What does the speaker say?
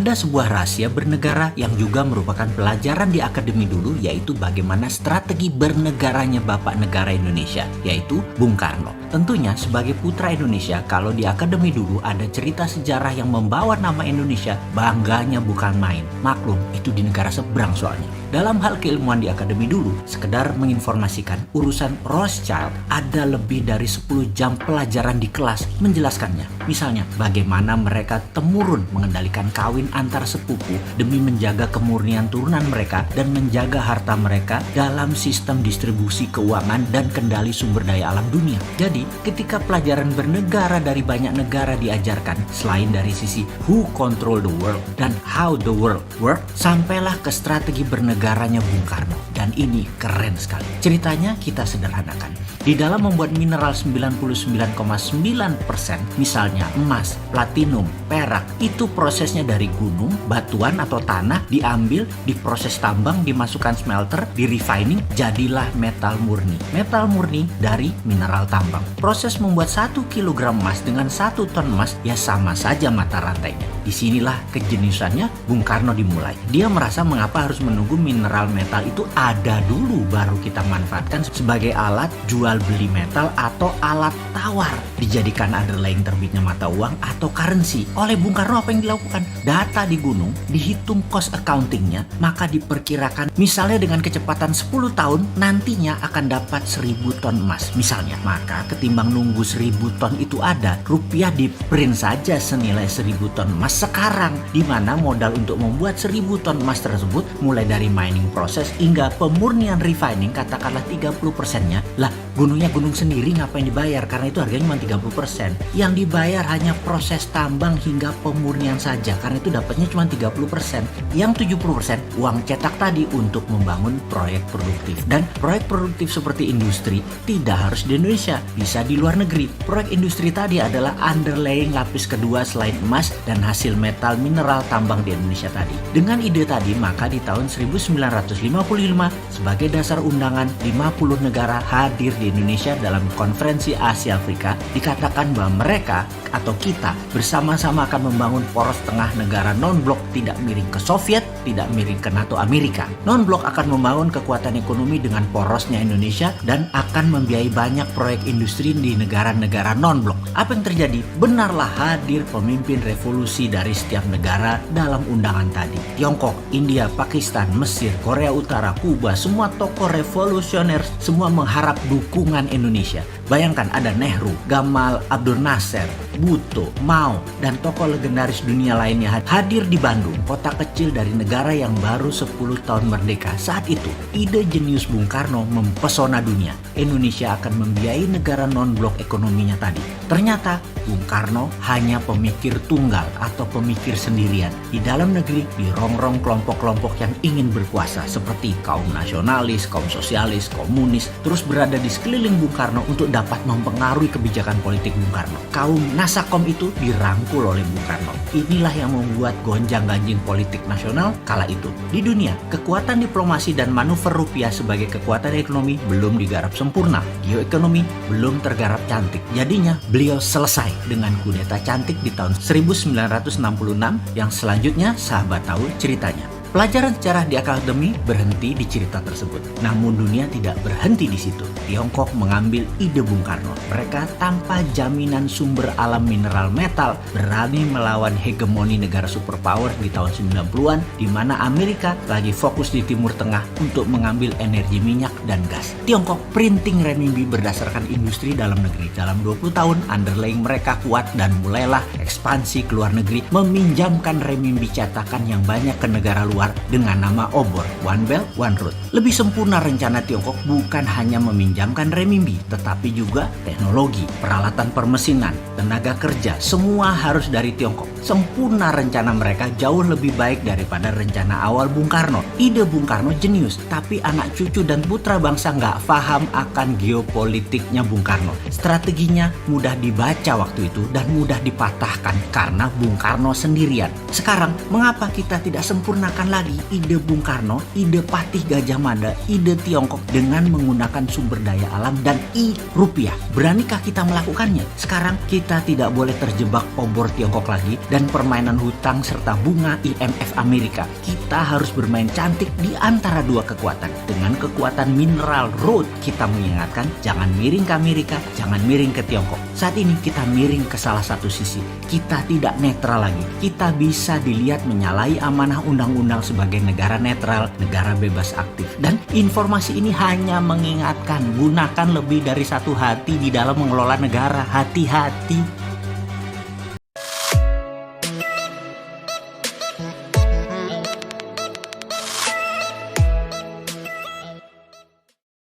Ada sebuah rahasia bernegara yang juga merupakan pelajaran di akademi dulu, yaitu bagaimana strategi bernegaranya Bapak Negara Indonesia, yaitu Bung Karno. Tentunya sebagai putra Indonesia, kalau di akademi dulu ada cerita sejarah yang membawa nama Indonesia, bangganya bukan main. Maklum, itu di negara seberang soalnya. Dalam hal keilmuan di akademi dulu, sekedar menginformasikan urusan Rothschild, ada lebih dari 10 jam pelajaran di kelas menjelaskannya. Misalnya, bagaimana mereka temurun mengendalikan kawin antar sepupu demi menjaga kemurnian turunan mereka dan menjaga harta mereka dalam sistem distribusi keuangan dan kendali sumber daya alam dunia. Jadi, ketika pelajaran bernegara dari banyak negara diajarkan, selain dari sisi who control the world dan how the world work, sampailah ke strategi bernegaranya Bung Karno. Dan ini keren sekali. Ceritanya kita sederhanakan. Di dalam membuat mineral 99,9%, misalnya emas, platinum, perak, itu prosesnya dari gunung, batuan atau tanah, diambil, diproses tambang, dimasukkan smelter, di refining, jadilah metal murni. Metal murni dari mineral tambang. Proses membuat 1 kg emas dengan 1 ton emas ya sama saja mata rantainya. Disinilah kejeniusannya Bung Karno dimulai. Dia merasa mengapa harus menunggu mineral metal itu ada dulu baru kita manfaatkan sebagai alat jual beli metal atau alat tawar, dijadikan underlying terbitnya mata uang atau currency. Oleh Bung Karno apa yang dilakukan? Data di gunung, dihitung cost accountingnya, maka diperkirakan misalnya dengan kecepatan 10 tahun nantinya akan dapat 1000 ton emas misalnya. Maka ketimbang nunggu 1000 ton itu ada, rupiah di print saja senilai 1000 ton emas sekarang, di mana modal untuk membuat 1000 ton emas tersebut mulai dari mining proses hingga pemurnian refining katakanlah 30%-nya. Lah, gunungnya gunung sendiri ngapain dibayar? Karena itu harganya cuma 30%. Yang dibayar hanya proses tambang hingga pemurnian saja, karena itu dapatnya cuma 30%. Yang 70% uang cetak tadi untuk membangun proyek produktif. Dan proyek produktif seperti industri tidak harus di Indonesia, bisa di luar negeri. Proyek industri tadi adalah underlying lapis kedua selain emas dan hasil metal mineral tambang di Indonesia tadi. Dengan ide tadi, maka di tahun 1955 sebagai dasar undangan 50 negara hadir di Indonesia dalam konferensi Asia Afrika, dikatakan bahwa mereka atau kita bersama-sama akan membangun poros tengah negara non-blok, tidak miring ke Soviet, tidak miring ke NATO Amerika. Non-blok akan membangun kekuatan ekonomi dengan porosnya Indonesia dan akan membiayai banyak proyek industri di negara-negara non-blok. Apa yang terjadi? Benarlah hadir pemimpin revolusi dari setiap negara dalam undangan tadi. Tiongkok, India, Pakistan, Mesir, Korea Utara, Kuba, semua tokoh revolusioner semua mengharap dukungan Indonesia. Bayangkan ada Nehru, Gamal Abdul Nasser, Bhutto, Mao, dan tokoh legendaris dunia lainnya hadir di Bandung, kota kecil dari negara yang baru 10 tahun merdeka. Saat itu, ide jenius Bung Karno mempesona dunia. Indonesia akan membiayai negara non-blok ekonominya tadi. Ternyata, Bung Karno hanya pemikir tunggal atau pemikir sendirian. Di dalam negeri, dirongrong kelompok-kelompok yang ingin berkuasa seperti kaum nasionalis, kaum sosialis, komunis, terus berada di sekeliling Bung Karno untuk dapat mempengaruhi kebijakan politik Bung Karno. Kaum Nasakom itu dirangkul oleh Bung Karno. Inilah yang membuat gonjang-ganjing politik nasional kala itu. Di dunia, kekuatan diplomasi dan manuver rupiah sebagai kekuatan ekonomi belum digarap sempurna. Geoekonomi belum tergarap cantik. Jadinya, beliau selesai dengan kudeta cantik di tahun 1966 yang selanjutnya sahabat tahu ceritanya. Pelajaran sejarah di akademi berhenti di cerita tersebut. Namun dunia tidak berhenti di situ. Tiongkok mengambil ide Bung Karno. Mereka tanpa jaminan sumber alam mineral metal berani melawan hegemoni negara superpower di tahun 90-an, di mana Amerika lagi fokus di Timur Tengah untuk mengambil energi minyak dan gas. Tiongkok printing renminbi berdasarkan industri dalam negeri. Dalam 20 tahun underlying mereka kuat dan mulailah ekspansi ke luar negeri, meminjamkan renminbi cetakan yang banyak ke negara luar dengan nama obor, One Belt, One Road. Lebih sempurna rencana Tiongkok bukan hanya meminjamkan renminbi, tetapi juga teknologi, peralatan permesinan, tenaga kerja, semua harus dari Tiongkok. Sempurna rencana mereka jauh lebih baik daripada rencana awal Bung Karno. Ide Bung Karno jenius, tapi anak cucu dan putra bangsa nggak paham akan geopolitiknya Bung Karno. Strateginya mudah dibaca waktu itu dan mudah dipatahkan karena Bung Karno sendirian. Sekarang, mengapa kita tidak sempurnakan Bukan lagi ide Bung Karno, ide Patih Gajah Mada, ide Tiongkok dengan menggunakan sumber daya alam dan rupiah. Beranikah kita melakukannya? Sekarang kita tidak boleh terjebak obor Tiongkok lagi dan permainan hutang serta bunga IMF Amerika. Kita harus bermain cantik di antara dua kekuatan. Dengan kekuatan mineral road, kita mengingatkan jangan miring ke Amerika, jangan miring ke Tiongkok. Saat ini kita miring ke salah satu sisi. Kita tidak netral lagi. Kita bisa dilihat menyalahi amanah undang-undang sebagai negara netral, negara bebas aktif. Dan informasi ini hanya mengingatkan, gunakan lebih dari satu hati di dalam mengelola negara. Hati-hati.